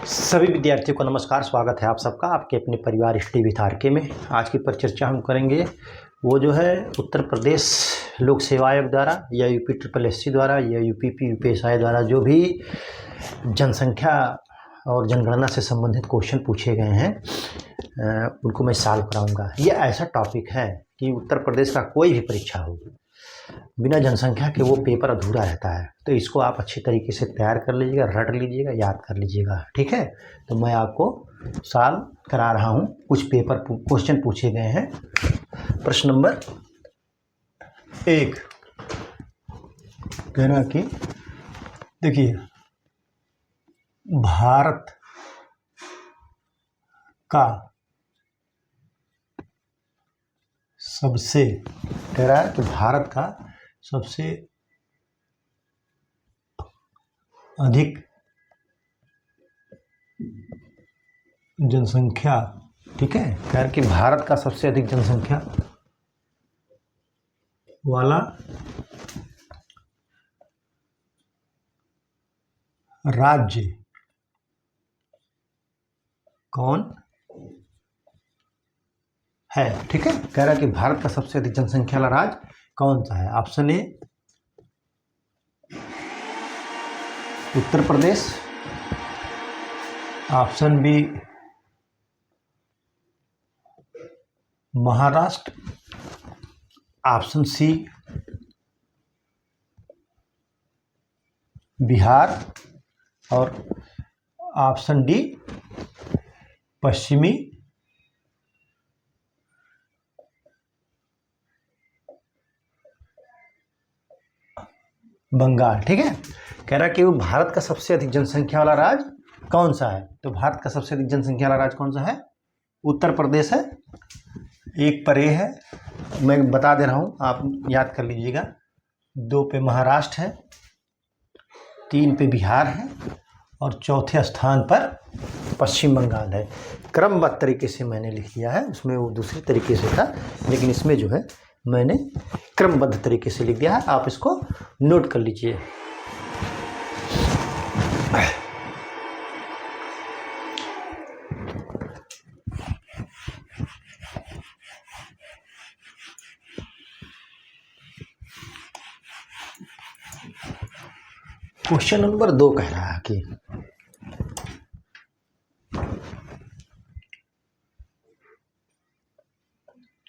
सभी विद्यार्थियों को नमस्कार। स्वागत है आप सबका आपके अपने परिवार स्टडी विथ आरके में। आज की परिचर्चा हम करेंगे वो जो है उत्तर प्रदेश लोक सेवा आयोग द्वारा या UPSSC द्वारा या UPSI द्वारा जो भी जनसंख्या और जनगणना से संबंधित क्वेश्चन पूछे गए हैं उनको मैं सॉल्व कराऊंगा। ये ऐसा टॉपिक है कि उत्तर प्रदेश का कोई भी परीक्षा हो, बिना जनसंख्या के वो पेपर अधूरा रहता है। तो इसको आप अच्छी तरीके से तैयार कर लीजिएगा, रट लीजिएगा, याद कर लीजिएगा, ठीक है। तो मैं आपको सॉल्व करा रहा हूँ। कुछ पेपर क्वेश्चन पूछे गए हैं। प्रश्न नंबर 1 कहना कि देखिए, भारत का सबसे कह रहा है कि भारत का सबसे अधिक जनसंख्या, ठीक है, कह रहा है कि भारत का सबसे अधिक जनसंख्या वाला राज्य कौन है, ठीक है। कह रहा है कि भारत का सबसे अधिक जनसंख्या वाला राज्य कौन सा है। Option A Uttar Pradesh, option B Maharashtra, option C Bihar और ऑप्शन डी पश्चिमी बंगाल, ठीक है। कह रहा है कि वो भारत का सबसे अधिक जनसंख्या वाला राज्य कौन सा है। तो भारत का सबसे अधिक जनसंख्या वाला राज्य कौन सा है? उत्तर प्रदेश है। एक पर ए है, मैं बता दे रहा हूँ, आप याद कर लीजिएगा। 2 पे महाराष्ट्र है, 3 पे बिहार है और चौथे स्थान पर पश्चिम बंगाल है। क्रमबद्ध तरीके से मैंने लिख दिया है, उसमें वो दूसरे तरीके से था, लेकिन इसमें जो है मैंने क्रमबद्ध तरीके से लिख दिया है। आप इसको नोट कर लीजिए। क्वेश्चन नंबर 2 कह रहा है कि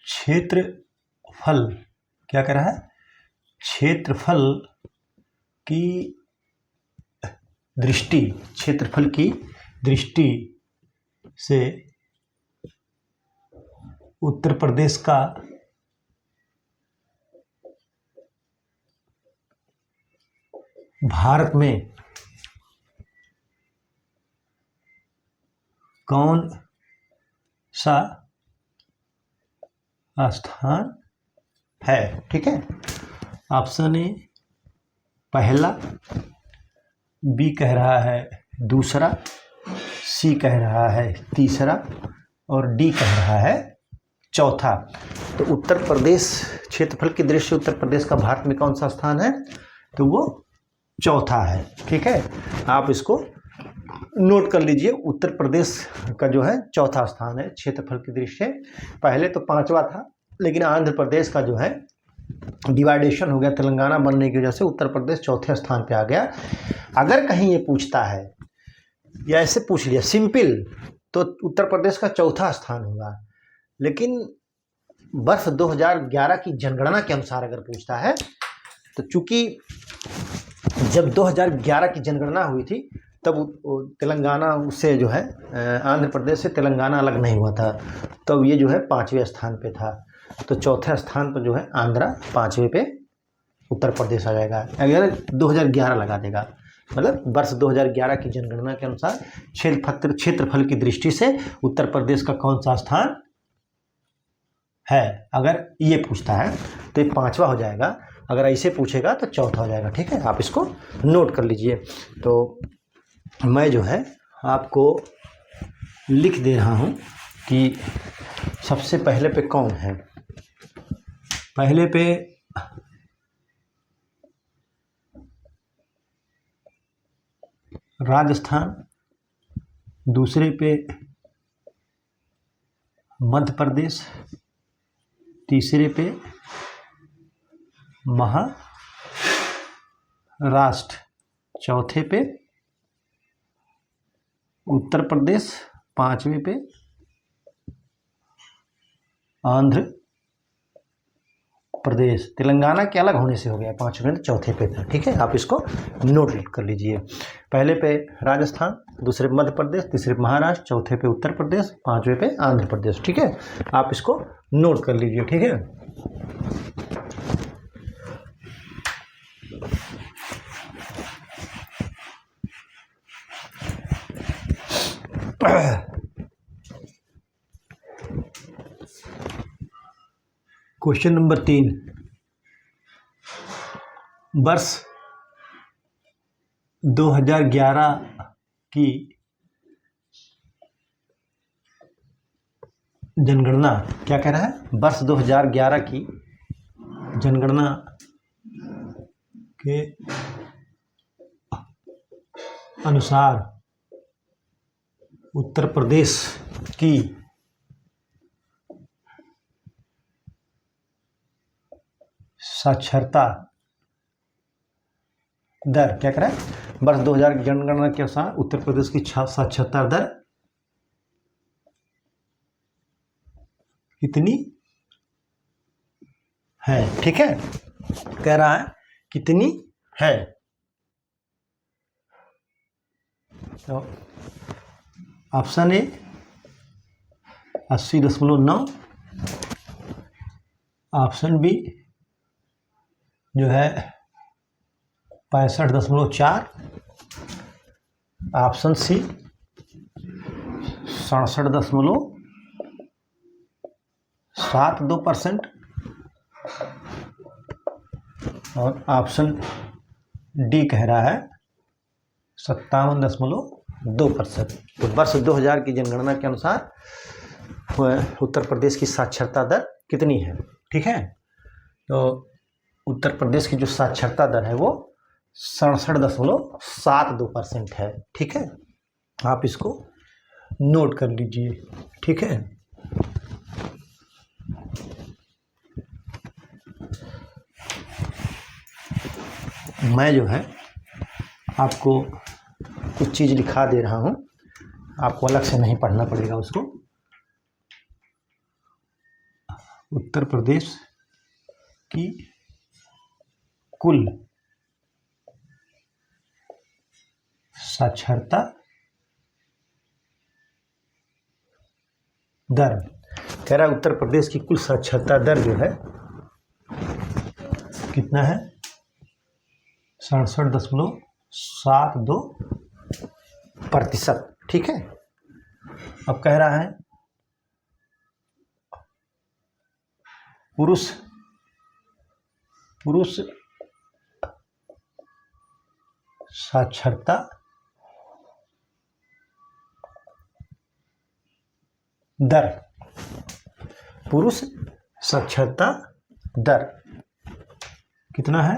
क्षेत्रफल, क्या कह रहा है, क्षेत्रफल की दृष्टि, क्षेत्रफल की दृष्टि से उत्तर प्रदेश का भारत में कौन सा स्थान है, ठीक है। ऑप्शन ए पहला, बी कह रहा है दूसरा, सी कह रहा है तीसरा और डी कह रहा है चौथा। तो उत्तर प्रदेश क्षेत्रफल की दृष्टि से उत्तर प्रदेश का भारत में कौन सा स्थान है? तो वो चौथा है, ठीक है। आप इसको नोट कर लीजिए। उत्तर प्रदेश का जो है चौथा स्थान है क्षेत्रफल की दृष्टि से। पहले तो 5वां था, लेकिन आंध्र प्रदेश का जो है डिवाइडेशन हो गया, तेलंगाना बनने की वजह से उत्तर प्रदेश चौथे स्थान पे आ गया। अगर कहीं ये पूछता है या ऐसे पूछ लिया सिंपल, तो उत्तर प्रदेश का चौथा स्थान होगा। लेकिन वर्ष 2011 की जनगणना के अनुसार अगर पूछता है, तो चूंकि जब 2011 की जनगणना हुई थी तब तेलंगाना उससे जो है आंध्र प्रदेश से तेलंगाना अलग नहीं हुआ था, तब ये जो है 5वें स्थान पे था। तो चौथे स्थान पर जो है आंध्रा, 5वें पे उत्तर प्रदेश आ जाएगा। अगर 2011 लगा देगा, मतलब वर्ष 2011 की जनगणना के अनुसार क्षेत्रफल की दृष्टि से उत्तर प्रदेश का कौन सा स्थान है, अगर ये पूछता है तो ये 5वां हो जाएगा। अगर ऐसे पूछेगा तो चौथा हो जाएगा, ठीक है। आप इसको नोट कर लीजिए। तो मैं जो है आपको लिख दे रहा हूँ कि सबसे पहले पे कौन है। पहले पे राजस्थान, दूसरे पे मध्य प्रदेश, तीसरे पे महाराष्ट्र, चौथे पे उत्तर प्रदेश, पांचवें पे आंध्र प्रदेश। तेलंगाना के अलग होने से हो गया, पांचवें तो चौथे पे था। ठीक है, आप इसको नोट कर लीजिए। पहले पे राजस्थान, दूसरे पे मध्य प्रदेश, तीसरे पे महाराष्ट्र, चौथे पे उत्तर प्रदेश, पांचवें पे आंध्र प्रदेश। ठीक है, आप इसको नोट कर लीजिए। ठीक है, क्वेश्चन नंबर 3, वर्ष 2011 की जनगणना क्या कह रहा है? वर्ष 2011 की जनगणना के अनुसार उत्तर प्रदेश की साक्षरता दर क्या कह रहा है? वर्ष 2000 की जनगणना के अनुसार उत्तर प्रदेश की साक्षरता दर कितनी है? ठीक है, कह रहा है कितनी है। तो ऑप्शन ए 80.9, ऑप्शन बी जो है 65.4, ऑप्शन सी 67.72% और ऑप्शन डी कह रहा है 57.2%। तो वर्ष 2000 की जनगणना के अनुसार उत्तर प्रदेश की साक्षरता दर कितनी है? ठीक है, तो उत्तर प्रदेश की जो साक्षरता दर है वो 67.72% है। ठीक है, आप इसको नोट कर लीजिए। ठीक है, मैं जो है आपको कुछ चीज़ लिखा दे रहा हूँ, आपको अलग से नहीं पढ़ना पड़ेगा उसको। उत्तर प्रदेश की कुल साक्षरता दर कह रहा है उत्तर प्रदेश की कुल साक्षरता दर जो है कितना है? 67.72%। ठीक है, अब कह रहा है पुरुष साक्षरता दर, पुरुष साक्षरता दर कितना है?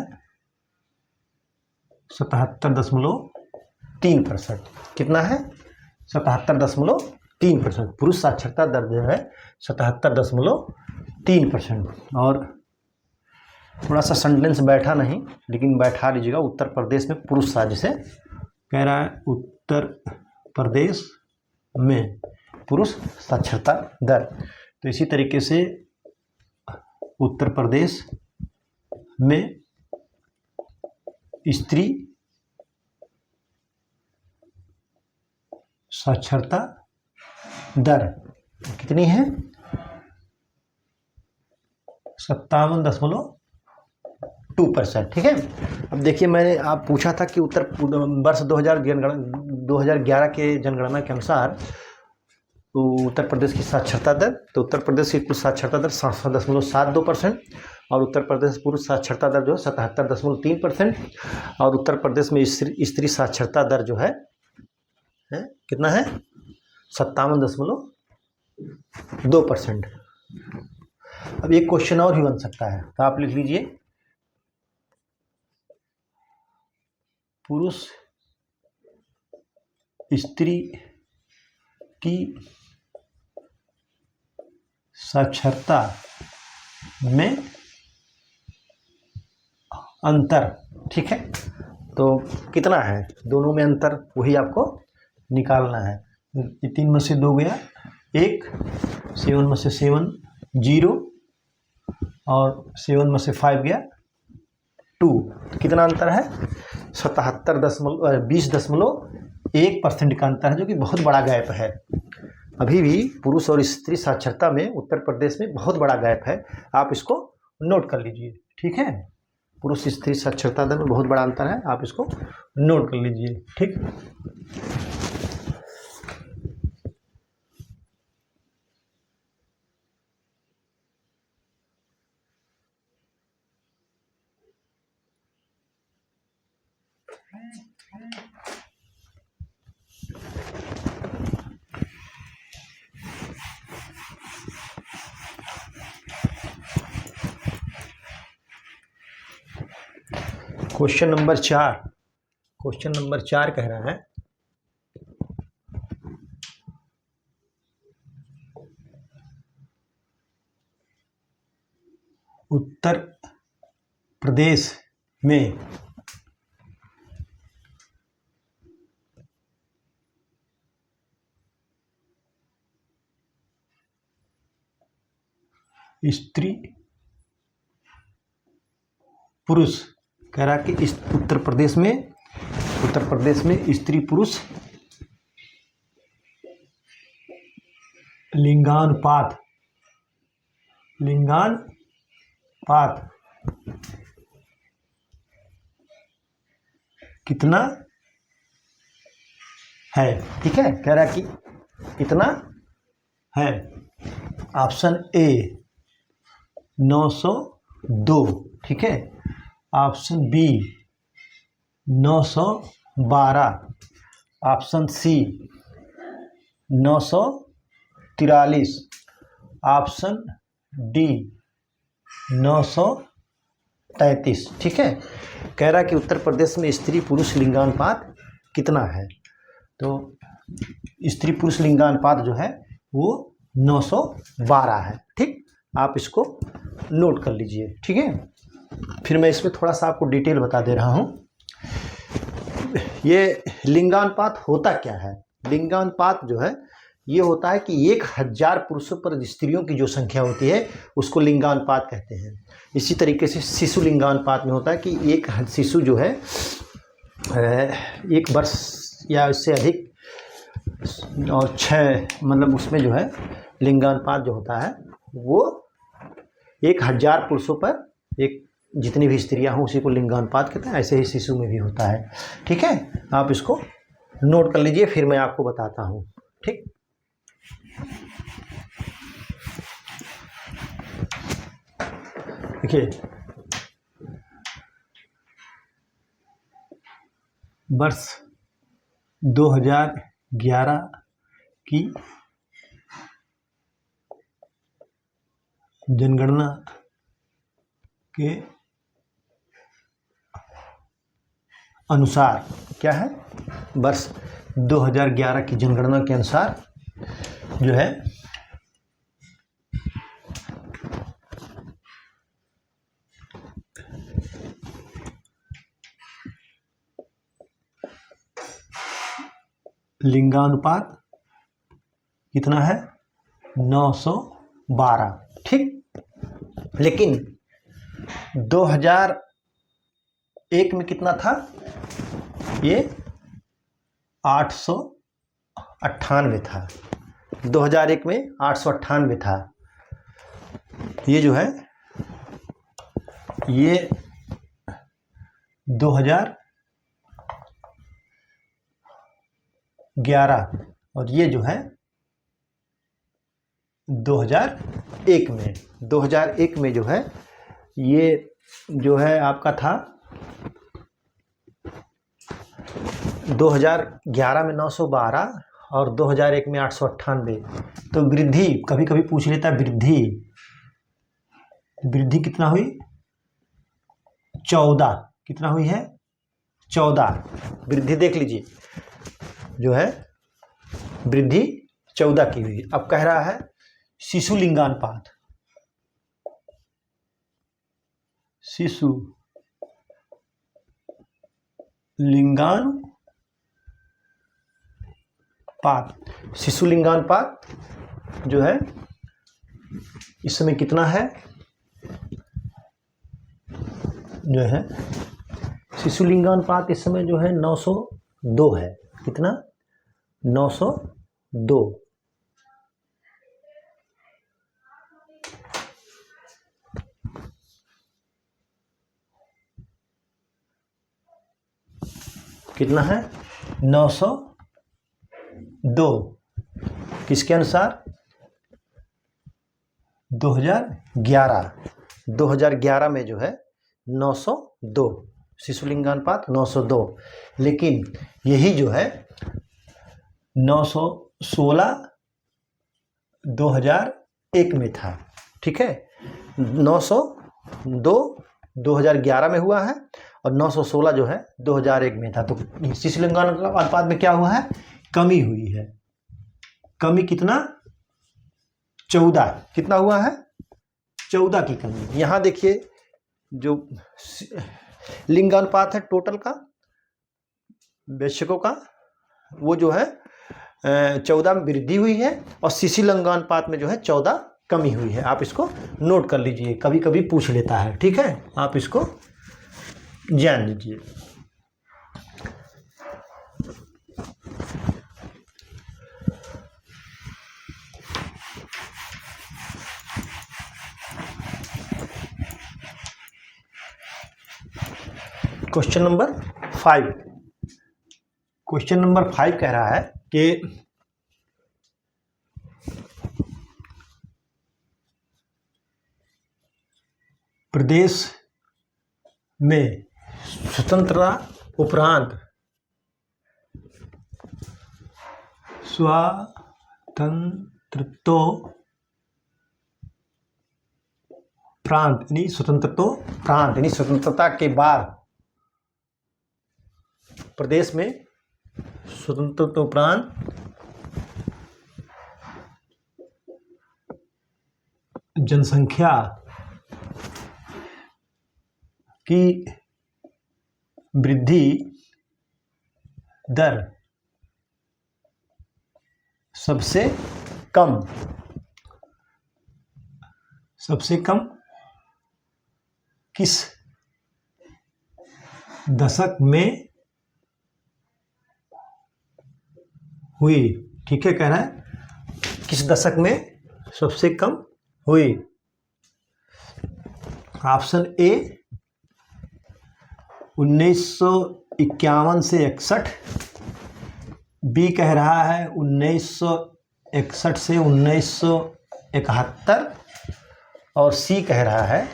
77.3%। कितना है? 77.3%। पुरुष साक्षरता दर जो है 77.3%। और थोड़ा सा सेंटेंस बैठा नहीं, लेकिन बैठा लीजिएगा। उत्तर प्रदेश में पुरुष जैसे कह रहा है उत्तर प्रदेश में पुरुष साक्षरता दर, तो इसी तरीके से उत्तर प्रदेश में स्त्री साक्षरता दर कितनी है? 57.2%। ठीक है, अब देखिए मैंने आप पूछा था कि वर्ष 2011 के जनगणना के अनुसार तो उत्तर प्रदेश की साक्षरता दर, तो उत्तर प्रदेश की कुल साक्षरता दर 67.72% और उत्तर प्रदेश पुरुष साक्षरता दर जो है 77.3% और उत्तर प्रदेश में स्त्री साक्षरता दर जो है कितना है? 57.2%। अब एक क्वेश्चन और भी बन सकता है, तो आप लिख लीजिए पुरुष स्त्री की साक्षरता में अंतर, ठीक है। तो कितना है दोनों में अंतर, वही आपको निकालना है। ये 3 में से 2 गया 1, 7 में से 7 0 और 7 में से 5 गया 2। तो कितना अंतर है 20.1% का अंतर है, जो कि बहुत बड़ा गैप है। अभी भी पुरुष और स्त्री साक्षरता में उत्तर प्रदेश में बहुत बड़ा गैप है, आप इसको नोट कर लीजिए, ठीक है। पुरुष स्त्री साक्षरता दर में बहुत बड़ा अंतर है, आप इसको नोट कर लीजिए, ठीक। क्वेश्चन नंबर 4 कह रहा है उत्तर प्रदेश में स्त्री पुरुष, कह रहा कि इस उत्तर प्रदेश में स्त्री पुरुष लिंगानुपात कितना है, ठीक है। कह रहा कि कितना है। ऑप्शन ए 902, ठीक है। Option B 912, option C 943, option D 933, ठीक है। कह रहा कि उत्तर प्रदेश में स्त्री पुरुष लिंगानुपात कितना है। तो स्त्री पुरुष लिंगानुपात जो है वो 912 है, ठीक। आप इसको नोट कर लीजिए, ठीक है। फिर मैं इसमें थोड़ा सा आपको डिटेल बता दे रहा हूँ। ये लिंगानुपात होता क्या है। लिंगानुपात जो है ये होता है कि 1000 पुरुषों पर स्त्रियों की जो संख्या होती है उसको लिंगानुपात कहते हैं। इसी तरीके से शिशु लिंगानुपात में होता है कि एक शिशु जो है 1 वर्ष या इससे अधिक और 6 मतलब उसमें जो है लिंगानुपात जो होता है वो 1000 पुरुषों पर एक जितनी भी स्त्रियां हों उसी को लिंगानुपात कहते हैं। ऐसे ही शिशु में भी होता है, ठीक है। आप इसको नोट कर लीजिए, फिर मैं आपको बताता हूँ, ठीक। देखिए वर्ष 2011 की जनगणना के अनुसार क्या है, वर्ष 2011 की जनगणना के अनुसार जो है लिंगानुपात कितना है 912, ठीक। लेकिन 2001 में कितना था, ये 898 था। 2001 में 898 था। ये जो है ये 2011 और ये जो है 2001 में जो है ये जो है आपका था 2011 में 912 और 2001 में 898। तो वृद्धि कभी कभी पूछ लेता है, वृद्धि कितना हुई 14, कितना हुई है 14। वृद्धि देख लीजिए जो है वृद्धि 14 की हुई। अब कह रहा है शिशु लिंगानुपात, शिशु लिंगानुपात, शिशु लिंगानुपात जो है इस समय कितना है, जो है शिशु लिंगानुपात इस समय जो है 902 है। कितना? 902। कितना है? 902। किसके अनुसार? 2011 में जो है 902 शिशु लिंगानुपात 902। लेकिन यही जो है 916 2001 में था। ठीक है, 902 2011 में हुआ है और 916 जो है 2001 में था। तो शिशु लिंगानुपात में क्या हुआ है? कमी हुई है। कमी कितना? 14। कितना हुआ है? 14 की कमी। यहाँ देखिए जो लिंगानुपात है टोटल का वयस्कों का, वो जो है 14 में वृद्धि हुई है और शिशु लिंगानुपात में जो है 14 कमी हुई है। आप इसको नोट कर लीजिए, कभी कभी पूछ लेता है। ठीक है, आप इसको जान लीजिए। Question number 5। क्वेश्चन नंबर 5 कह रहा है कि प्रदेश में स्वतंत्रता उपरांत स्वतंत्रता के बाद प्रदेश में स्वतंत्रता उपरांत जनसंख्या की वृद्धि दर सबसे कम किस दशक में हुई? ठीक है, कह रहा है किस दशक में सबसे कम हुई। ऑप्शन ए 1951 से 61, बी कह रहा है 1961 से 1971 और सी कह रहा है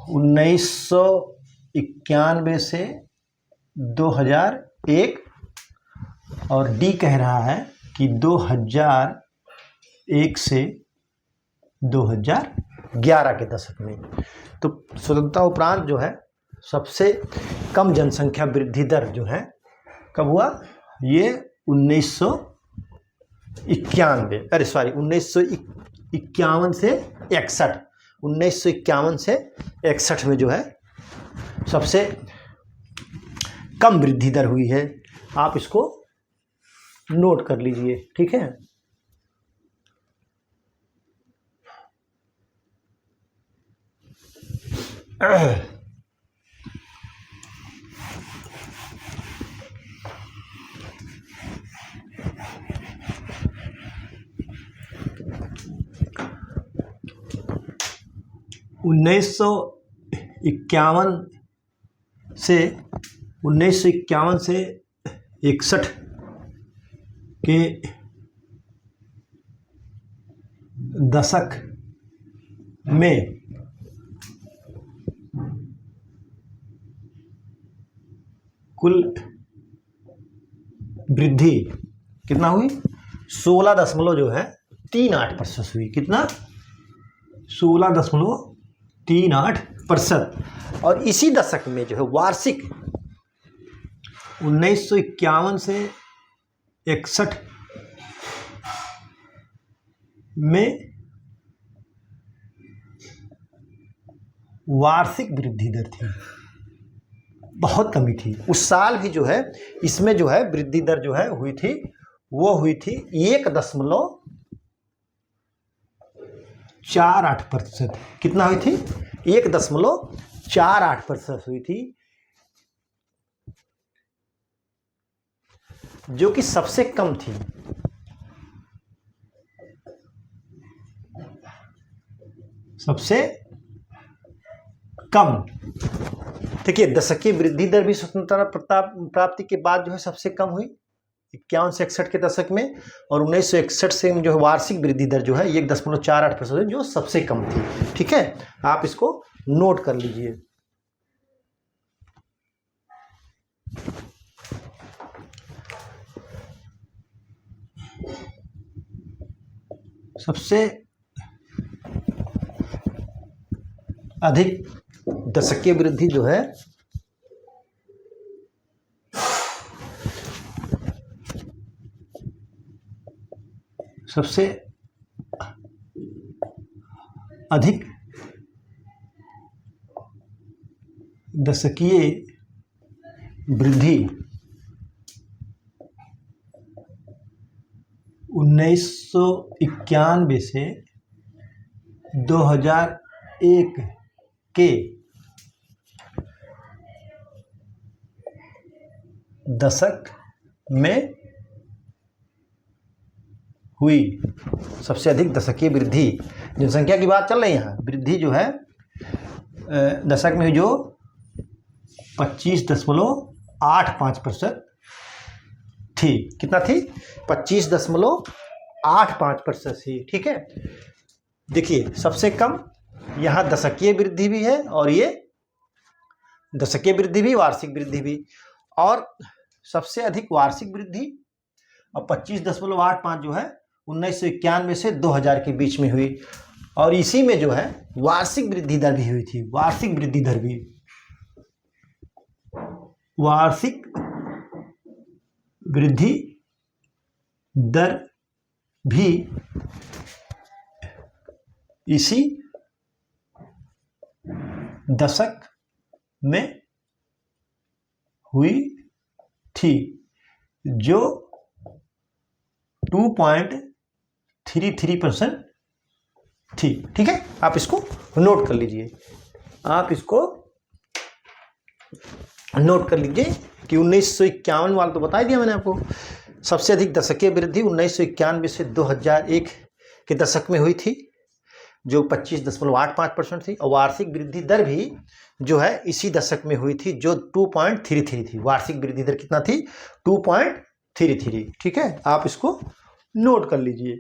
1991 से 2001 और डी कह रहा है कि 2001 से 2011 के दशक में। तो स्वतंत्रता उपरांत जो है सबसे कम जनसंख्या वृद्धि दर जो है कब हुआ? ये 1951 से 61, 1951 से 61 में जो है सबसे कम वृद्धि दर हुई है। आप इसको नोट कर लीजिए। ठीक है, उन्नीस सौ इक्यावन से 61 के दशक में कुल वृद्धि कितना हुई? 16.38% हुई। कितना? 16.38%। और इसी दशक में जो है वार्षिक 1951 से 61 में वार्षिक वृद्धि दर थी, बहुत कमी थी। उस साल भी जो है इसमें जो है वृद्धि दर जो है हुई थी, वो हुई थी 1.48%। कितना हुई थी? 1.48% हुई थी, जो कि सबसे कम थी। सबसे कम। देखिए, दशकीय वृद्धि दर भी स्वतंत्रता प्राप्ति के बाद जो है सबसे कम हुई 51 से 61 के दशक में, और 1961 से जो है वार्षिक वृद्धि दर जो है 1.48% जो सबसे कम थी। ठीक है, आप इसको नोट कर लीजिए। सबसे अधिक दशकीय वृद्धि जो है सबसे अधिक दशकीय वृद्धि 1991 से 2001 के दशक में हुई सबसे अधिक दशकीय वृद्धि। जनसंख्या की बात चल रही है यहाँ। वृद्धि जो है दशक में जो 25.85% थी। कितना थी? 25.85% थी। ठीक है, देखिए सबसे कम यहाँ दशकीय वृद्धि भी है, और ये दशकीय वृद्धि भी, वार्षिक वृद्धि भी, और सबसे अधिक वार्षिक वृद्धि और 25.85 जो है 1991 से 2000 के बीच में हुई। और इसी में जो है वार्षिक वृद्धि दर भी हुई थी। वार्षिक वृद्धि दर भी, वार्षिक वृद्धि दर भी इसी दशक में हुई थी, जो 2.33% थी। ठीक है, आप इसको नोट कर लीजिए। आप इसको नोट कर लीजिए कि 1951 वाला तो बता दिया मैंने आपको। सबसे अधिक दशकीय वृद्धि 1991 से 2001 के दशक में हुई थी, जो 25.85% थी, और वार्षिक वृद्धि दर भी जो है इसी दशक में हुई थी, जो 2.33 थी। वार्षिक वृद्धि दर कितना थी? 2.33। ठीक है, आप इसको नोट कर लीजिए।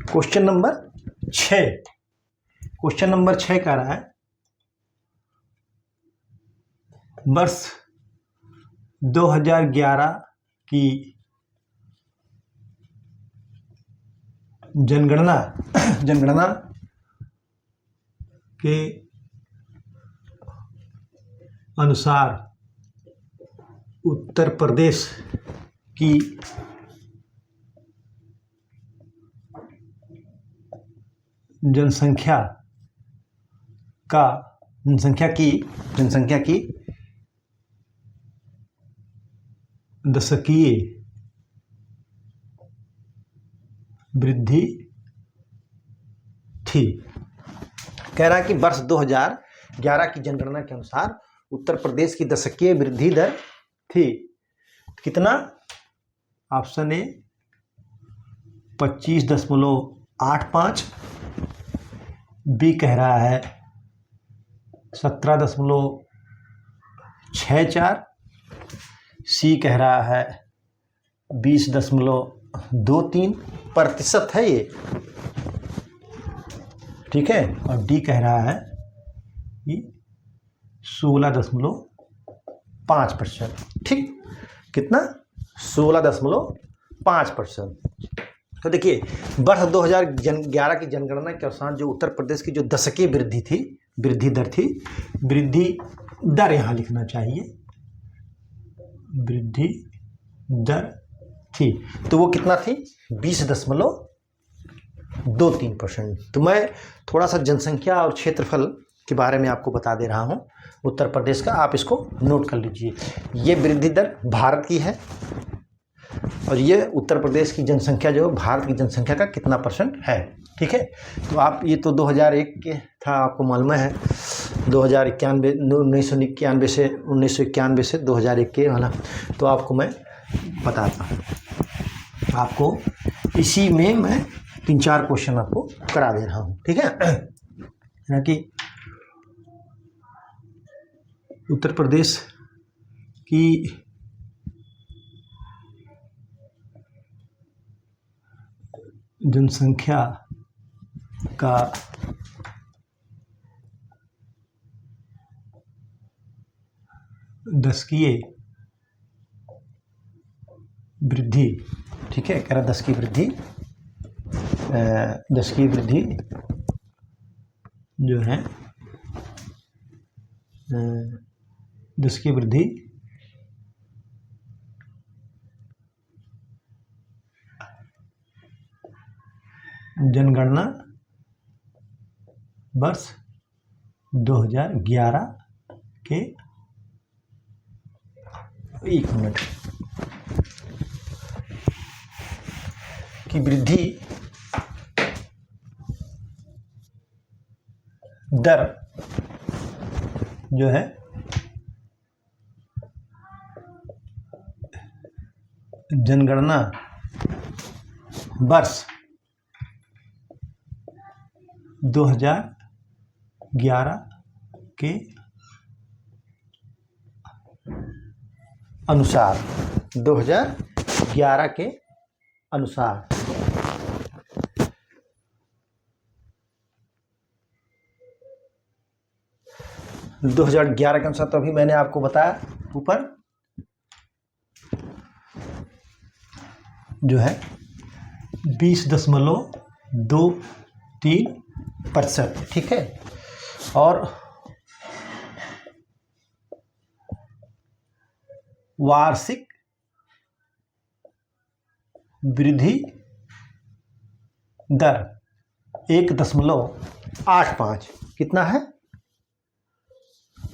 Question number 6। क्वेश्चन नंबर 6 कह रहा है, वर्ष 2011 की जनगणना के अनुसार उत्तर प्रदेश की जनसंख्या की दशकीय वृद्धि थी। कह रहा है कि वर्ष 2011 की जनगणना के अनुसार उत्तर प्रदेश की दशकीय वृद्धि दर थी कितना? ऑप्शन ए 25.85, बी कह रहा है 17.64, सी कह रहा है 20.23% है ये। ठीक है, और डी कह रहा है कि 16.5%। ठीक, कितना? 16.5%। 5%। तो देखिए वर्ष 2011 की जनगणना के अनुसार जो उत्तर प्रदेश की जो दशकीय वृद्धि थी, वृद्धि दर थी, वृद्धि दर यहाँ लिखना चाहिए, वृद्धि दर थी, तो वो कितना थी 20.23%। तो मैं थोड़ा सा जनसंख्या और क्षेत्रफल के बारे में आपको बता दे रहा हूँ उत्तर प्रदेश का, आप इसको नोट कर लीजिए। ये वृद्धि दर भारत की है और ये उत्तर प्रदेश की जनसंख्या जो भारत की जनसंख्या का कितना % है, ठीक है। तो आप ये तो 2001 के था, आपको मालूम है 1991 से 1991 से 2001 के वाला, तो आपको मैं बताता हूँ। आपको इसी में मैं 3-4 क्वेश्चन आपको करा दे रहा हूँ, ठीक है ना। कि उत्तर प्रदेश की जनसंख्या का दशकीय वृद्धि, ठीक है, कह रहा दशकीय वृद्धि जो है दशकीय वृद्धि जनगणना वर्ष 2011 के 1 मिनट की वृद्धि दर जो है जनगणना वर्ष 2011 के अनुसार, 2011 के अनुसार 2011 के अनुसार, तो अभी मैंने आपको बताया ऊपर जो है 20.23%, ठीक है। और वार्षिक वृद्धि दर 1.85, कितना है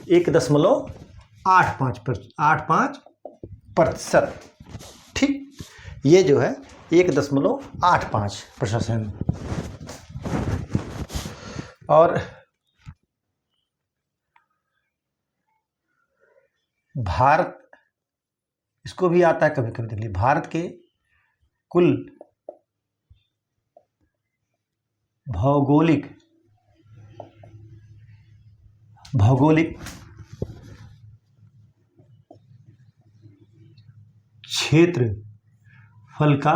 1.85%, ठीक। ये जो है 1.85%। और भारत, इसको भी आता है कभी कभी, देख लीजिए भारत के कुल भौगोलिक क्षेत्रफल का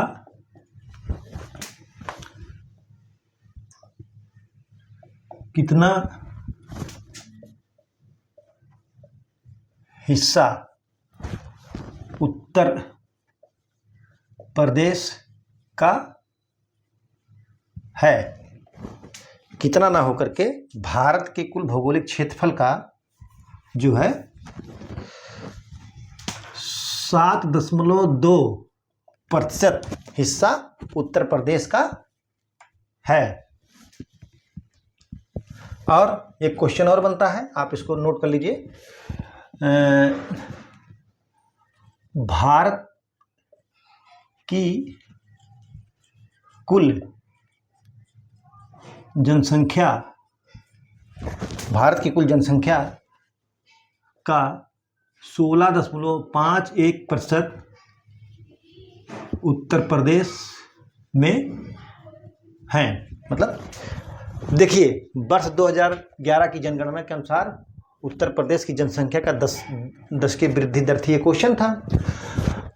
कितना हिस्सा उत्तर प्रदेश का है, कितना ना होकर के भारत के कुल भौगोलिक क्षेत्रफल का जो है 7.2% हिस्सा उत्तर प्रदेश का है। और एक क्वेश्चन और बनता है, आप इसको नोट कर लीजिए। भारत की कुल जनसंख्या का 16.51% उत्तर प्रदेश में है। मतलब देखिए वर्ष 2011 की जनगणना के अनुसार उत्तर प्रदेश की जनसंख्या का 10 की वृद्धि दर थी, ये क्वेश्चन था।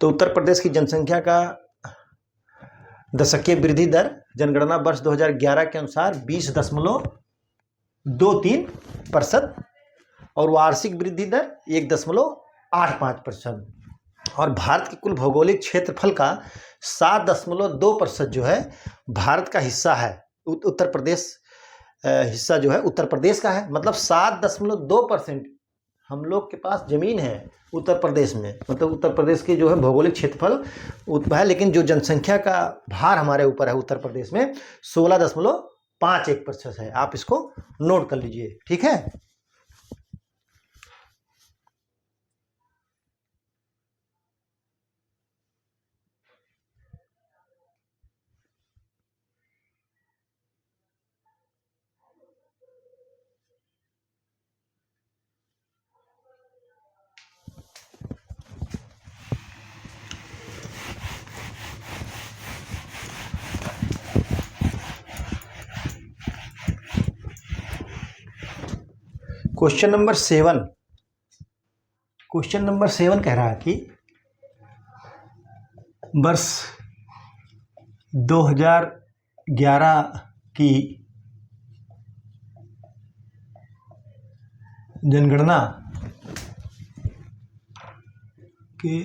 तो उत्तर प्रदेश की जनसंख्या का दशकीय वृद्धि दर जनगणना वर्ष 2011 के अनुसार 20.23% और वार्षिक वृद्धि दर 1.85%। और भारत के कुल भौगोलिक क्षेत्रफल का 7.2% जो है भारत का हिस्सा है। उत्तर प्रदेश हिस्सा जो है उत्तर प्रदेश का है, मतलब 7.2% हम लोग के पास जमीन है उत्तर प्रदेश में, मतलब उत्तर प्रदेश की जो है भौगोलिक क्षेत्रफल उतना है, लेकिन जो जनसंख्या का भार हमारे ऊपर है उत्तर प्रदेश में 16.51% है। आप इसको नोट कर लीजिए, ठीक है। क्वेश्चन नंबर 7 कह रहा है कि वर्ष 2011 की जनगणना के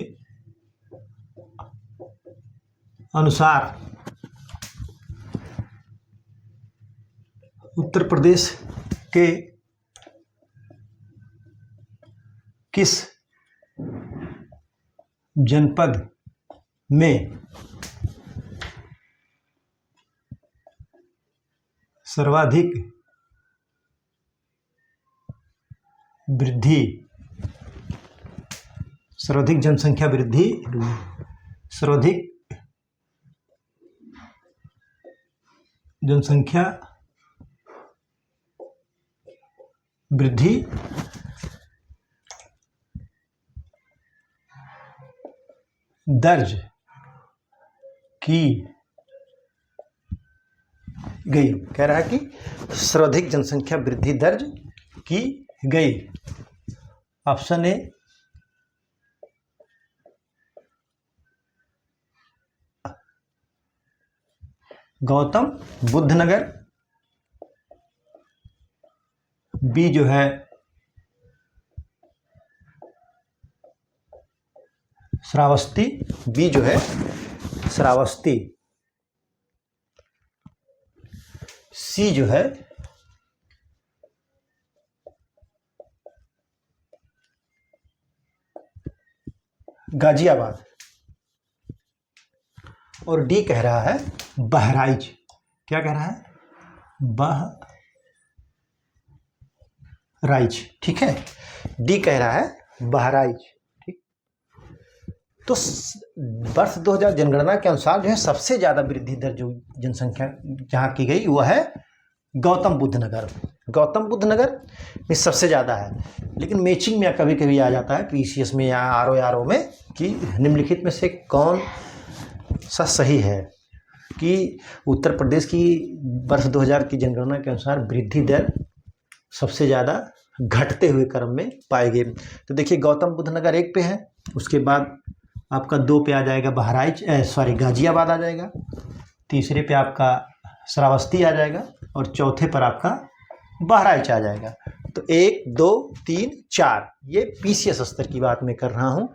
अनुसार उत्तर प्रदेश के किस जनपद में सर्वाधिक जनसंख्या वृद्धि दर्ज की गई। कह रहा है कि सर्वाधिक जनसंख्या वृद्धि दर्ज की गई। Option A Gautam Buddh Nagar, B जो है श्रावस्ती, सी जो है गाजियाबाद, और डी कह रहा है बहराइच। क्या कह रहा है? बहराइच, ठीक है। डी कह रहा है बहराइच, ठीक। तो वर्ष 2000 जनगणना के अनुसार जो है सबसे ज्यादा वृद्धि दर जो जनसंख्या जहां की गई वह है गौतम बुद्ध नगर में सबसे ज़्यादा है। लेकिन मैचिंग में कभी कभी आ जाता है पीसीएस में या आरओ में कि निम्नलिखित में से कौन सा सही है, कि उत्तर प्रदेश की वर्ष 2000 की जनगणना के अनुसार वृद्धि दर सबसे ज़्यादा घटते हुए क्रम में पाए गए। तो देखिए गौतम बुद्ध नगर 1 पे है, उसके बाद आपका 2 पे आ जाएगा गाजियाबाद आ जाएगा, तीसरे पे आपका श्रावस्ती आ जाएगा और चौथे पर आपका बहराइच आ जाएगा। तो 1, 2, 3, 4 ये पीसीएस स्तर की बात मैं कर रहा हूँ।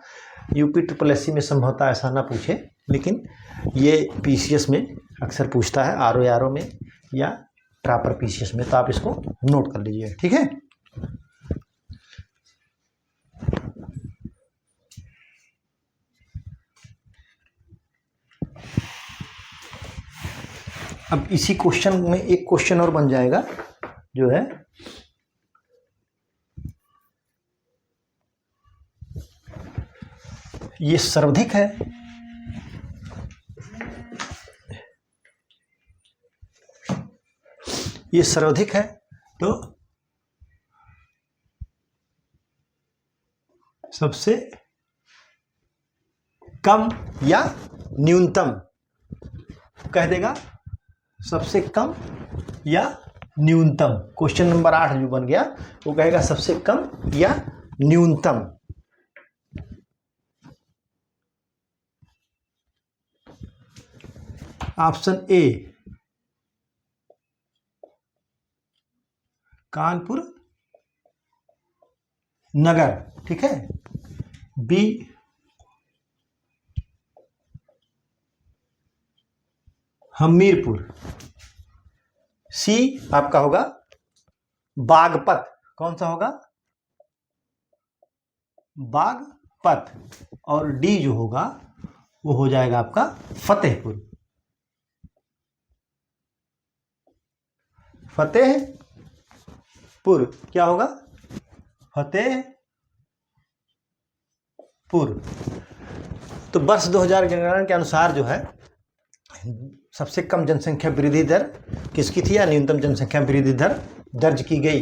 यूपी SSSC में संभवतः ऐसा ना पूछे, लेकिन ये पीसीएस में अक्सर पूछता है, आरओ में या प्रॉपर पीसीएस में। तो आप इसको नोट कर लीजिए, ठीक है। अब इसी क्वेश्चन में एक क्वेश्चन और बन जाएगा जो है ये सर्वाधिक है, तो सबसे कम या न्यूनतम कह देगा, सबसे कम या न्यूनतम। क्वेश्चन नंबर 8 जो बन गया वो कहेगा सबसे कम या न्यूनतम। ऑप्शन ए कानपुर नगर, ठीक है। बी हमीरपुर। सी आपका होगा बागपत। कौन सा होगा? बागपत। और डी जो होगा वो हो जाएगा आपका फतेहपुर। फतेहपुर क्या होगा? फतेहपुर। तो वर्ष 2000 जनगणना के अनुसार जो है सबसे कम जनसंख्या वृद्धि दर किसकी थी, या न्यूनतम जनसंख्या वृद्धि दर दर्ज की गई।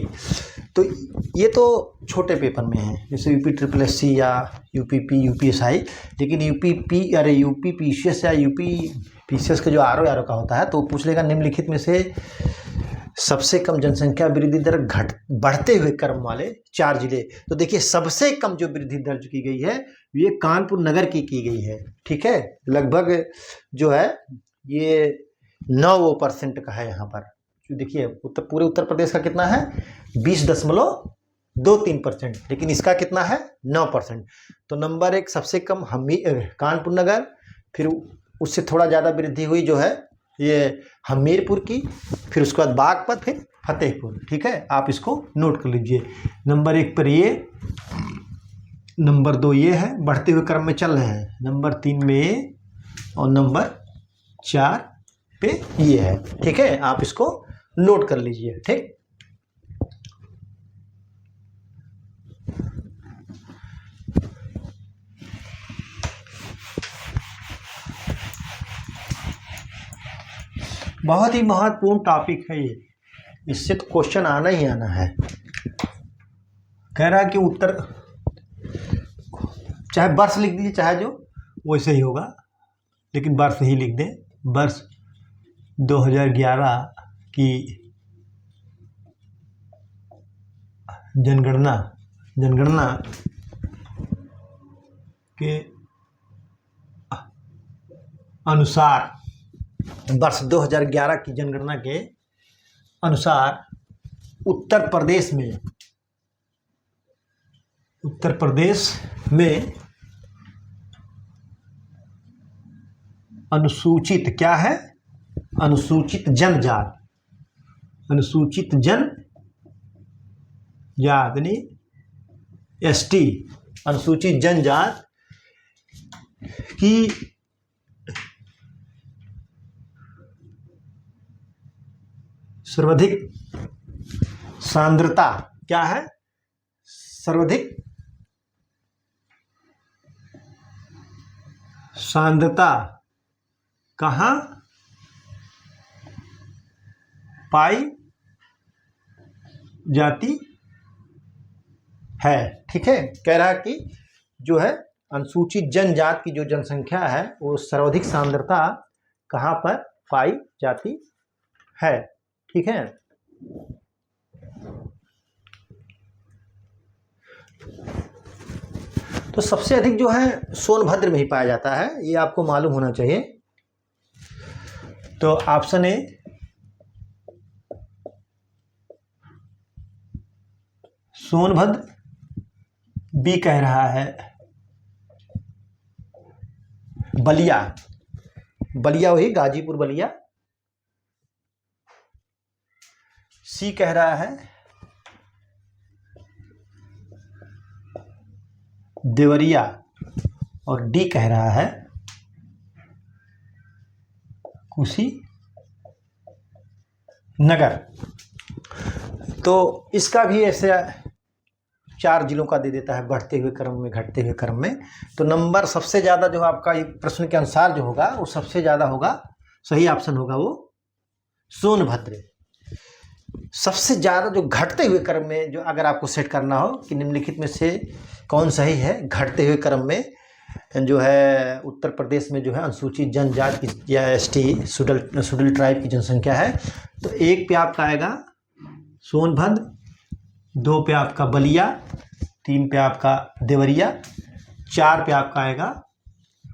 तो ये तो छोटे पेपर में है, जैसे यूपी ट्रिपल एस सी या यूपीपी यूपीएसआई। लेकिन यूपी पीसीएस या यूपी पीसीएस का जो आर का होता है, तो पूछ लेगा निम्नलिखित में से सबसे कम जनसंख्या वृद्धि दर बढ़ते हुए क्रम वाले 4 जिले। तो देखिए सबसे कम जो वृद्धि दर्ज की गई है ये कानपुर नगर की गई है। ठीक है, लगभग जो है ये 9% का है यहाँ पर। देखिए पूरे उत्तर प्रदेश का कितना है? 20.23%, लेकिन इसका कितना है? 9%। तो नंबर 1 सबसे कम कानपुर नगर, फिर उससे थोड़ा ज़्यादा वृद्धि हुई जो है ये हमीरपुर की, फिर उसके बाद बागपत, फिर फतेहपुर। ठीक है, आप इसको नोट कर लीजिए। नंबर 1 पर ये, नंबर 2 ये है, बढ़ते हुए क्रम में चल रहे हैं। नंबर 3 में ये, और नंबर 4 पे ये है। ठीक है, आप इसको नोट कर लीजिए। ठीक, बहुत ही महत्वपूर्ण टॉपिक है ये, इससे तो क्वेश्चन आना ही आना है। कह रहा है कि उत्तर, चाहे वर्ष लिख दीजिए चाहे जो, वैसे ही होगा, लेकिन वर्ष ही लिख दें। वर्ष 2011 की जनगणना के अनुसार, वर्ष 2011 की जनगणना के अनुसार उत्तर प्रदेश में अनुसूचित क्या है? अनुसूचित जनजाति, अनुसूचित जनजाति यानी एसटी, अनुसूचित जनजाति की सर्वाधिक सांद्रता क्या है? सर्वाधिक सांद्रता कहाँ पाई जाती है। ठीक है, कह रहा है कि जो है अनुसूचित जनजाति की जो जनसंख्या है वो सर्वाधिक सांद्रता कहाँ पर पाई जाती है। ठीक है, तो सबसे अधिक जो है सोनभद्र में ही पाया जाता है, ये आपको मालूम होना चाहिए। तो ऑप्शन ए सोनभद्र, बी कह रहा है बलिया, बलिया वही गाजीपुर बलिया, सी कह रहा है देवरिया, और डी कह रहा है कुशीनगर। तो इसका भी ऐसे 4 जिलों का दे देता है, बढ़ते हुए क्रम में, घटते हुए क्रम में। तो नंबर सबसे ज़्यादा जो आपका प्रश्न के अनुसार जो होगा वो सबसे ज़्यादा होगा, सही ऑप्शन होगा वो सोनभद्र। सबसे ज़्यादा जो घटते हुए क्रम में, जो अगर आपको सेट करना हो कि निम्नलिखित में से कौन सही है, घटते हुए क्रम में जो है उत्तर प्रदेश में जो है अनुसूचित जनजाति की या एसटी शेड्यूल ट्राइब की जनसंख्या है, तो 1 पे आपका आएगा सोनभद्र, 2 पे आपका बलिया, 3 पे आपका देवरिया, 4 पे आपका आएगा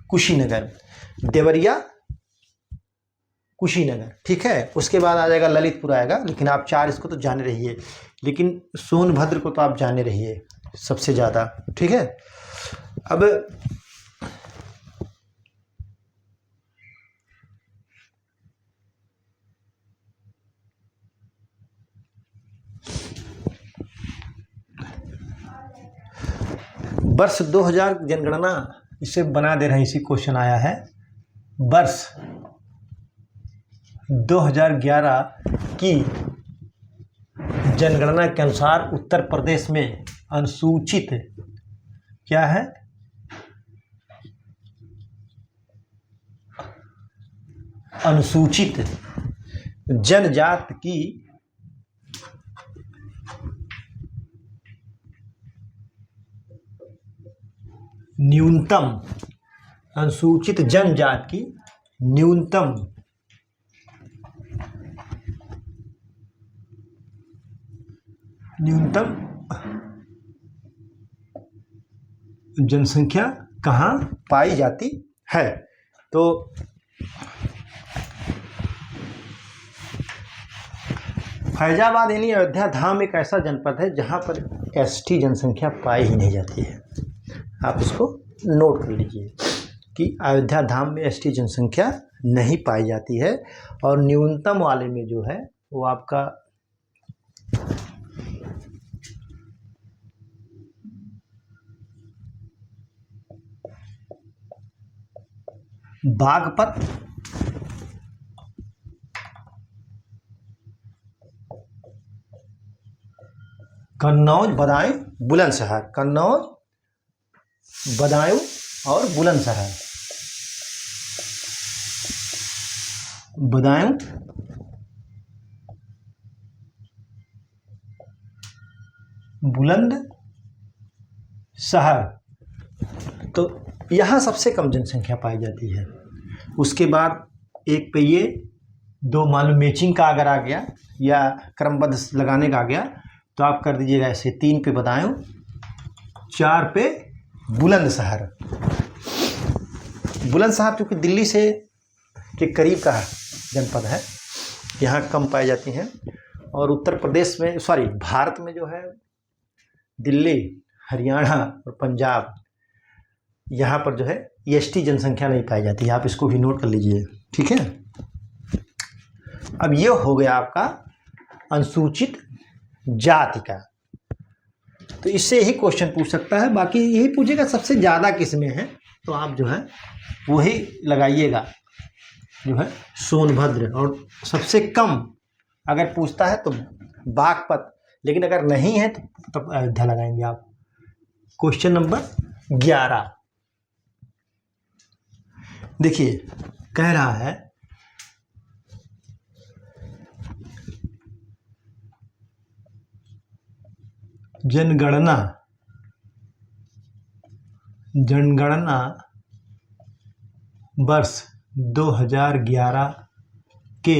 कुशीनगर। देवरिया, कुशीनगर। ठीक है, उसके बाद आ जाएगा ललितपुर आएगा, लेकिन आप 4 इसको तो जाने रहिए, लेकिन सोनभद्र को तो आप जाने रहिए सबसे ज़्यादा। ठीक है, अब वर्ष 2000 जनगणना इसे बना दे रहे हैं, इसी क्वेश्चन आया है। वर्ष 2011 की जनगणना के अनुसार उत्तर प्रदेश में अनुसूचित क्या है, अनुसूचित जनजाति की न्यूनतम, अनुसूचित जनजाति की न्यूनतम जनसंख्या कहाँ पाई जाती है। तो फैजाबाद यानी अयोध्या धाम एक ऐसा जनपद है जहाँ पर एसटी जनसंख्या पाई ही नहीं जाती है। आप इसको नोट कर लीजिए कि अयोध्या धाम में एसटी जनसंख्या नहीं पाई जाती है, और न्यूनतम वाले में जो है वो आपका बागपत, कन्नौज, बदायूं, बुलंदशहर, कन्नौज, बदायूं और बुलंदशहर, बदायूं, बुलंदशहर। तो यहाँ सबसे कम जनसंख्या पाई जाती है। उसके बाद एक पे ये दो मान लो मैचिंग का अगर आ गया या क्रमबद्ध लगाने का आ गया तो आप कर दीजिएगा ऐसे, 3 पे बदायूं, 4 पे बुलंदशहर। बुलंदशहर चूँकि दिल्ली से के करीब का जनपद है, यहाँ कम पाई जाती हैं। और उत्तर प्रदेश में, सॉरी भारत में जो है दिल्ली, हरियाणा और पंजाब, यहाँ पर जो है एसटी जनसंख्या नहीं पाई जाती है। आप इसको भी नोट कर लीजिए, ठीक है। अब ये हो गया आपका अनुसूचित जाति का। तो इससे ही क्वेश्चन पूछ सकता है, बाकी यही पूछेगा सबसे ज़्यादा किस में है, तो आप जो है वही लगाइएगा जो है सोनभद्र। और सबसे कम अगर पूछता है तो बागपत, लेकिन अगर नहीं है तो तब अयोध्या लगाएंगे आप। क्वेश्चन नंबर 11 देखिए, कह रहा है जनगणना वर्ष 2011 के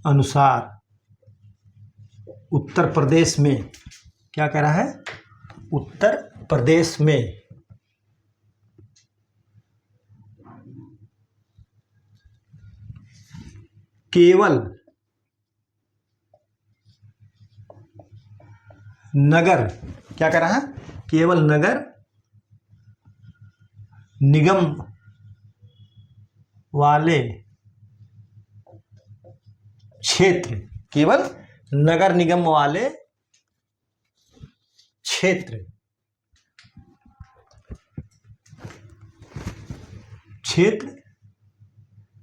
अनुसार उत्तर प्रदेश में, क्या कह रहा है, उत्तर प्रदेश में केवल नगर, क्या कह रहा है, केवल नगर निगम वाले क्षेत्र, केवल नगर निगम वाले क्षेत्र,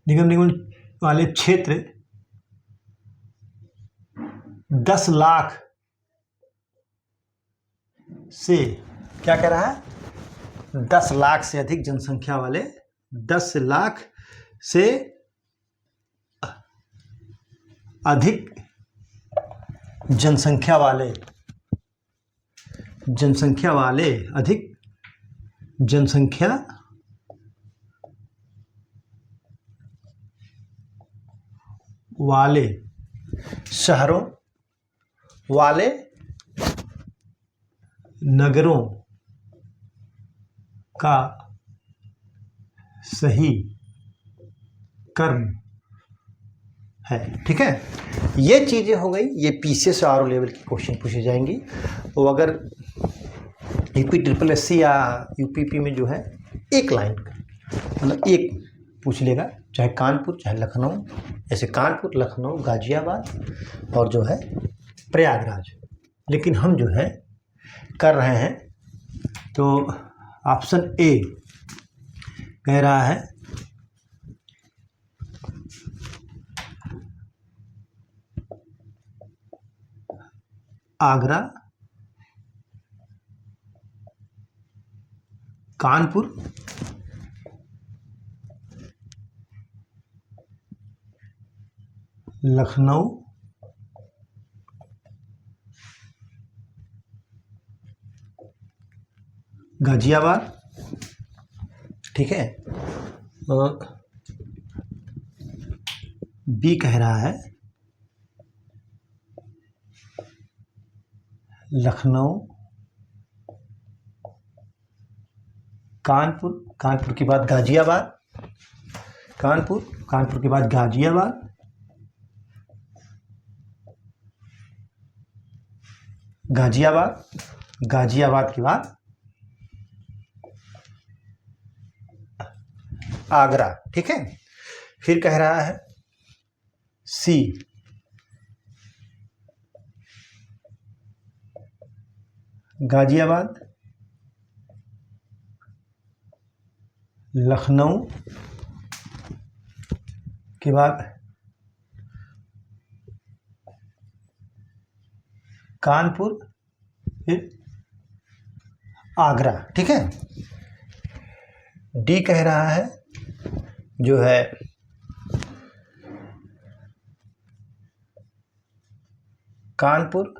निगम वाले क्षेत्र 10 लाख से, क्या कह रहा है, 10 लाख से अधिक जनसंख्या वाले, 10 लाख से अधिक जनसंख्या वाले, अधिक जनसंख्या वाले शहरों वाले नगरों का सही कर्म है। ठीक है, ये चीज़ें हो गई, ये पीसीएस और आरओ लेवल की क्वेश्चन पूछे जाएंगी। तो अगर यूपी या यूपीपी में जो है एक लाइन का मतलब एक पूछ लेगा, चाहे कानपुर चाहे लखनऊ, ऐसे कानपुर, लखनऊ, गाजियाबाद और जो है प्रयागराज। लेकिन हम जो है कर रहे हैं, तो ऑप्शन ए कह रहा है आगरा, कानपुर, लखनऊ, गाजियाबाद। ठीक है। और बी कह रहा है लखनऊ, कानपुर, कानपुर के बाद गाजियाबाद, कानपुर, कानपुर के बाद गाजियाबाद, गाजियाबाद, गाजियाबाद के बाद आगरा। ठीक है। फिर कह रहा है सी, गाजियाबाद, लखनऊ के बाद कानपुर, फिर आगरा। ठीक है। डी कह रहा है जो है कानपुर,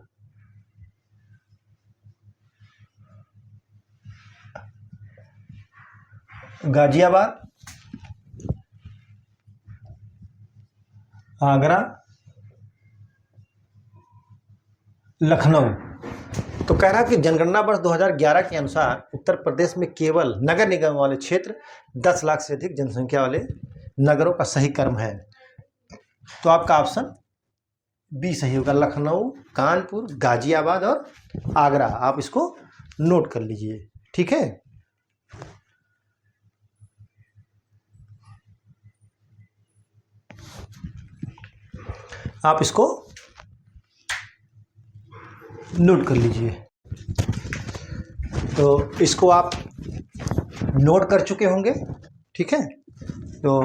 गाजियाबाद, आगरा, लखनऊ। तो कह रहा है कि जनगणना वर्ष 2011 के अनुसार उत्तर प्रदेश में केवल नगर निगम वाले क्षेत्र 10 लाख से अधिक जनसंख्या वाले नगरों का सही क्रम है। तो आपका ऑप्शन बी सही होगा, लखनऊ, कानपुर, गाजियाबाद और आगरा। आप इसको नोट कर लीजिए। ठीक है। आप इसको नोट कर लीजिए। तो इसको आप नोट कर चुके होंगे। ठीक है। तो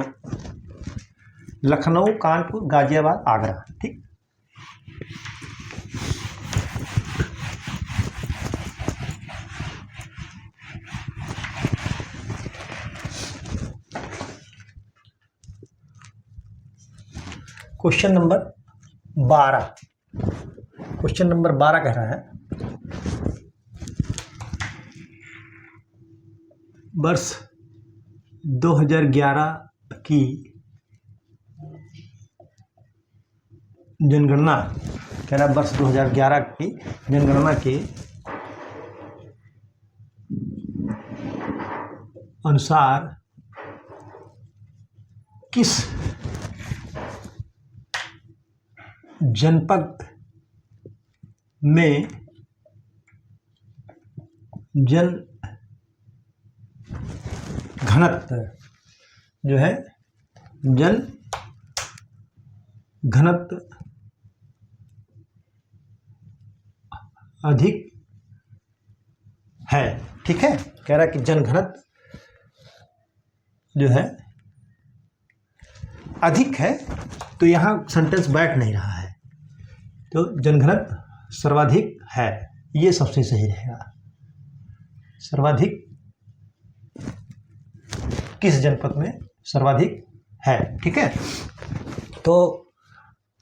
लखनऊ, कानपुर, गाजियाबाद, आगरा। ठीक। Question number 12। क्वेश्चन नंबर 12 कह रहा है वर्ष 2011 की जनगणना, कह रहा है वर्ष 2011 की जनगणना के अनुसार किस जनपद में जन घनत्व जो है जन घनत्व अधिक है। ठीक है। कह रहा है कि जन घनत्व जो है अधिक है, तो यहाँ सेंटेंस बैठ नहीं रहा है, तो जनघनत्व सर्वाधिक है, ये सबसे सही रहेगा। सर्वाधिक किस जनपद में सर्वाधिक है। ठीक है। तो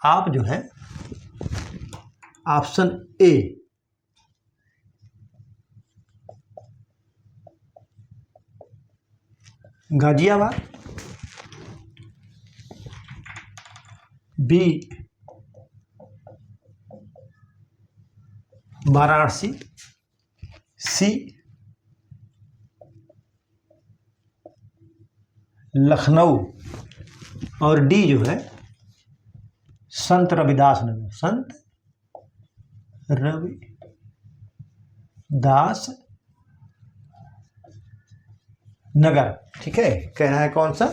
आप जो है option A Ghaziabad, B Varanasi, C Lucknow और डी जो है संत रविदास नगर, संत रविदास नगर। ठीक है। कह रहा है कौन सा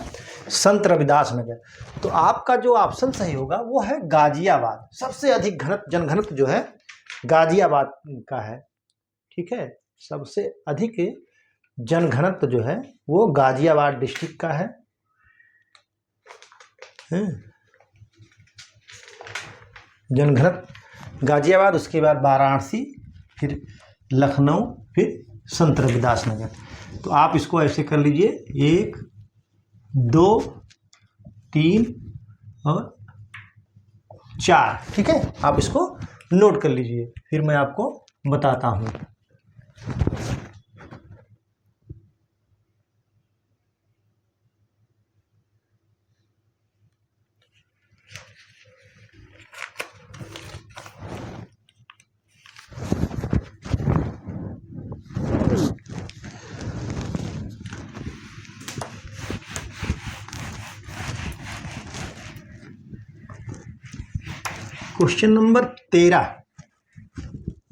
संत रविदास नगर। तो आपका जो ऑप्शन सही होगा वो है गाजियाबाद। सबसे अधिक जनघनत्व जो है गाजियाबाद का है, ठीक है। सबसे अधिक जनघनत्व जो है वो गाजियाबाद डिस्ट्रिक्ट का है। जनघनत्व गाजियाबाद, उसके बाद वाराणसी, फिर लखनऊ, फिर संत रविदास नगर। तो आप इसको ऐसे कर लीजिए 1 2 3 और 4, ठीक है। आप इसको नोट कर लीजिए, फिर मैं आपको बताता हूँ। क्वेश्चन नंबर 13,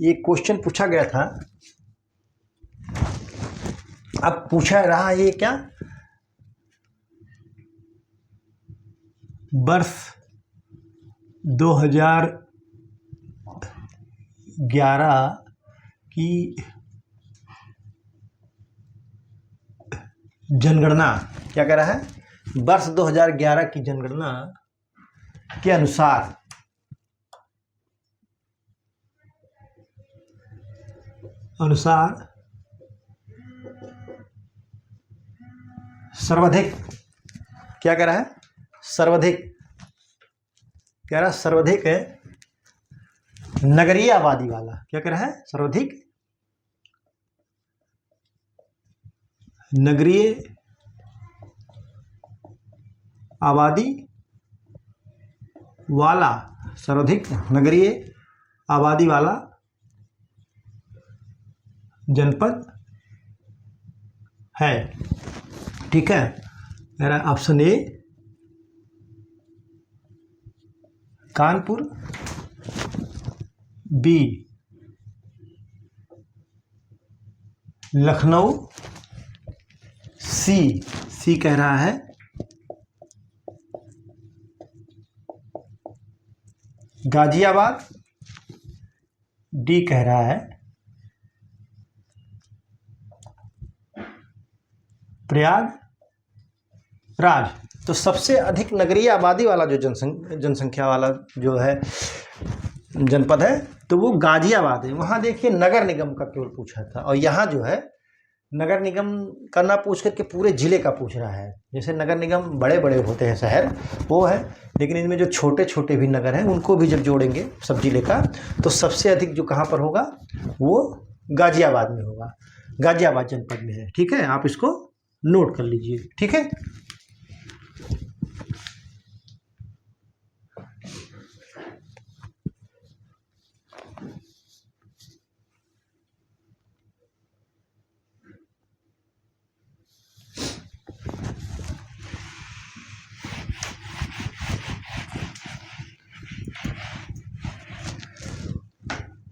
ये क्वेश्चन पूछा गया था। अब पूछा रहा ये क्या, वर्ष 2011 की जनगणना, क्या कह रहा है, वर्ष 2011 की जनगणना के अनुसार सर्वाधिक, क्या कह रहा है, सर्वाधिक, कह रहा है सर्वाधिक नगरीय आबादी वाला, क्या कह रहा है, सर्वाधिक नगरीय आबादी वाला, सर्वाधिक नगरीय आबादी वाला जनपद है, ठीक है। मेरा option A Kanpur, B Lucknow, C कह रहा है गाजियाबाद, डी कह रहा है प्रयागराज। तो सबसे अधिक नगरीय आबादी वाला जो जनसंख्या वाला जो है जनपद है तो वो गाजियाबाद है। वहाँ देखिए नगर निगम का केवल पूछा था, और यहाँ जो है नगर निगम का ना पूछ करके पूरे जिले का पूछ रहा है। जैसे नगर निगम बड़े बड़े होते हैं शहर, वो है, लेकिन इनमें जो छोटे छोटे भी नगर हैं उनको भी जब जोड़ेंगे सब जिले का, तो सबसे अधिक जो कहाँ पर होगा वो गाजियाबाद में होगा, गाजियाबाद जनपद में है, ठीक है। आप इसको नोट कर लीजिए, ठीक है।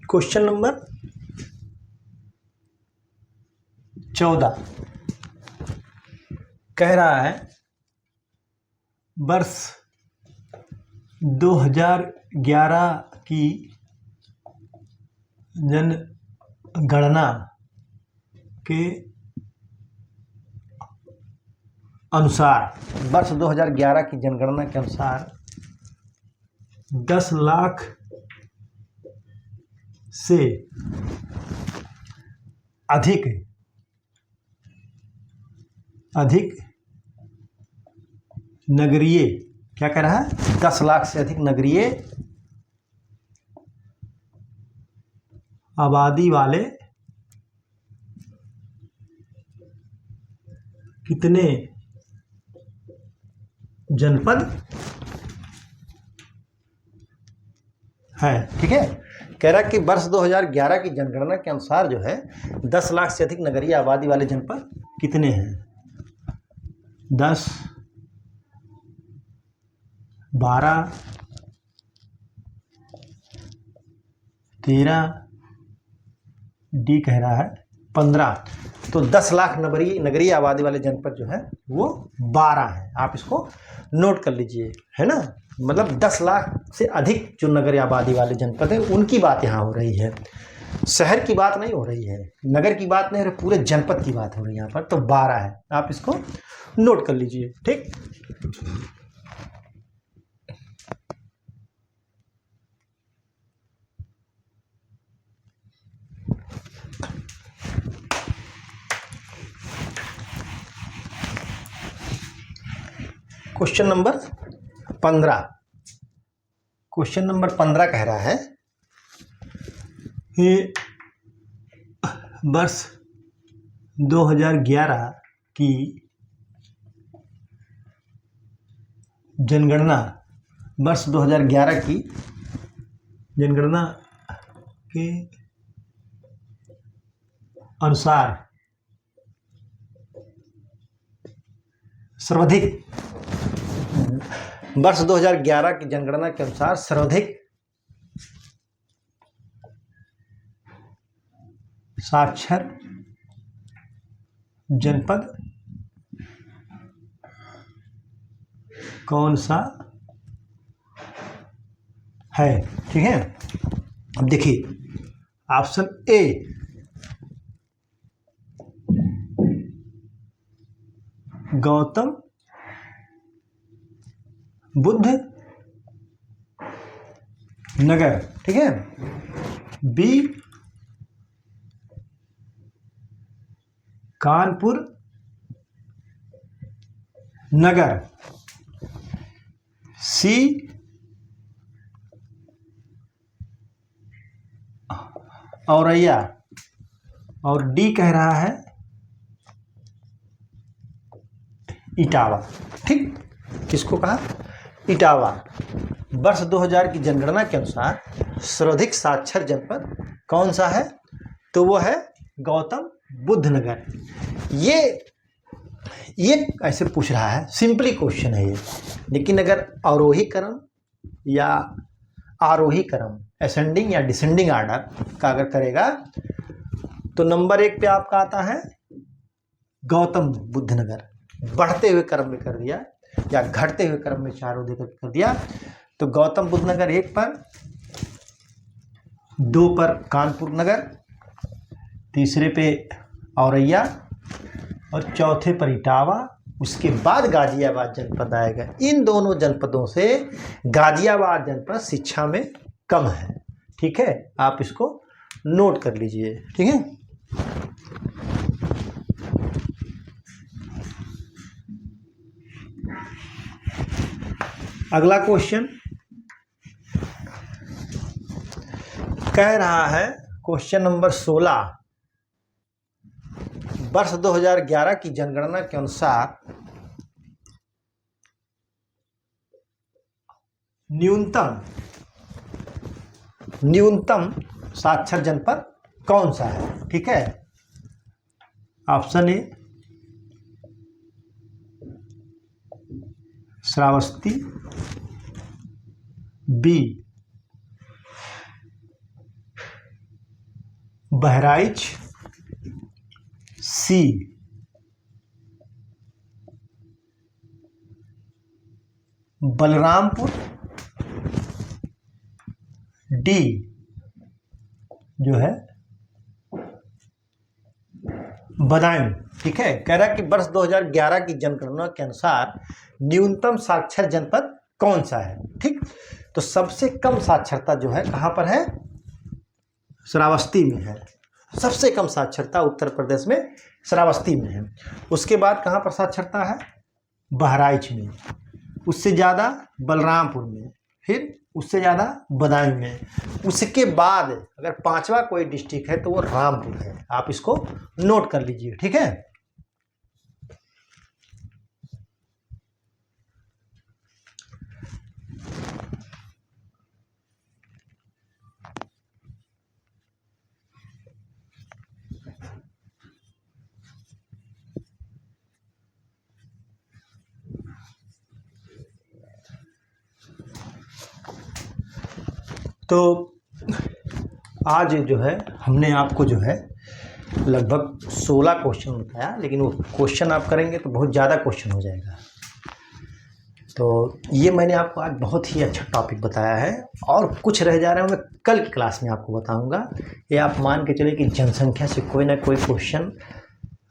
क्वेश्चन नंबर 14 कह रहा है वर्ष 2011 की जनगणना के अनुसार, वर्ष 2011 की जनगणना के अनुसार 10 लाख से अधिक नगरीय, क्या कह रहा है, 10 लाख से अधिक नगरीय आबादी वाले कितने जनपद है, ठीक है। कह रहा कि वर्ष 2011 की जनगणना के अनुसार जो है 10 लाख से अधिक नगरीय आबादी वाले जनपद कितने हैं। 10, 12, 13, डी कह रहा है 15। तो 10 लाख नगरीय आबादी वाले जनपद जो है वो 12 हैं। आप इसको नोट कर लीजिए, है ना। मतलब 10 लाख से अधिक जो नगरीय आबादी वाले जनपद है उनकी बात यहाँ हो रही है, शहर की बात नहीं हो रही है, नगर की बात नहीं हो रही, पूरे जनपद की बात हो रही है यहाँ पर। तो 12 है, आप इसको नोट कर लीजिए, ठीक। क्वेश्चन नंबर 15, क्वेश्चन नंबर 15 कह रहा है कि वर्ष 2011 की जनगणना, वर्ष 2011 की जनगणना के अनुसार सर्वाधिक, वर्ष 2011 की जनगणना के अनुसार सर्वाधिक साक्षर जनपद कौन सा है, ठीक है। अब देखिए ऑप्शन ए गौतम बुद्ध नगर, ठीक है। बी कानपुर नगर, सी औरैया, और डी कह रहा है इटावा, ठीक। किसको कहा? इटावा। वर्ष 2000 की जनगणना के अनुसार सर्वाधिक साक्षर जनपद कौन सा है? तो वो है गौतम बुद्ध नगर। ये ऐसे पूछ रहा है, सिंपली क्वेश्चन है ये, लेकिन अगर अवरोही क्रम या आरोही क्रम, असेंडिंग या डिसेंडिंग आर्डर का अगर करेगा तो नंबर 1 पे आपका आता है गौतम बुद्ध नगर, बढ़ते हुए क्रम में कर दिया या घटते हुए क्रम में चारों देकर कर दिया तो गौतम बुद्ध नगर 1 पर, 2 पर कानपुर नगर, तीसरे पे औरैया और चौथे पर इटावा, उसके बाद गाजियाबाद जनपद आएगा। इन दोनों जनपदों से गाजियाबाद जनपद शिक्षा में कम है, ठीक है। आप इसको नोट कर लीजिए, ठीक है। अगला क्वेश्चन कह रहा है, क्वेश्चन नंबर 16, वर्ष 2011 की जनगणना के अनुसार न्यूनतम साक्षर जनपद कौन सा है, ठीक है। Option A Shravasti, B Bahraich, C Balrampur, D जो है बदायूं, ठीक है। कह रहा है कि वर्ष 2011 की जनगणना के अनुसार न्यूनतम साक्षर जनपद कौन सा है, ठीक। तो सबसे कम साक्षरता जो है कहाँ पर है? श्रावस्ती में है। सबसे कम साक्षरता उत्तर प्रदेश में श्रावस्ती में है। उसके बाद कहाँ पर साक्षरता है? बहराइच में। उससे ज़्यादा बलरामपुर में, फिर उससे ज़्यादा बदायूं में। उसके बाद अगर 5वां कोई डिस्ट्रिक्ट है तो वो रामपुर है। आप इसको नोट कर लीजिए, ठीक है। तो आज जो है हमने आपको जो है लगभग 16 क्वेश्चन बताया, लेकिन वो क्वेश्चन आप करेंगे तो बहुत ज़्यादा क्वेश्चन हो जाएगा। तो ये मैंने आपको आज बहुत ही अच्छा टॉपिक बताया है, और कुछ रह जा रहा है मैं कल की क्लास में आपको बताऊंगा। ये आप मान के चलिए कि जनसंख्या से कोई ना कोई क्वेश्चन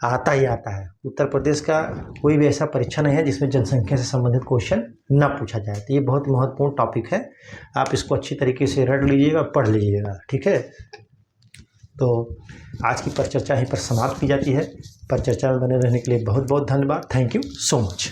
आता ही आता है। उत्तर प्रदेश का कोई भी ऐसा परीक्षा नहीं है जिसमें जनसंख्या से संबंधित क्वेश्चन ना पूछा जाए। तो ये बहुत महत्वपूर्ण टॉपिक है, आप इसको अच्छी तरीके से रट लीजिएगा, पढ़ लीजिएगा, ठीक है। तो आज की परिचर्चा यहीं पर समाप्त की जाती है। परिचर्चा में बने रहने के लिए बहुत बहुत धन्यवाद। Thank you so much.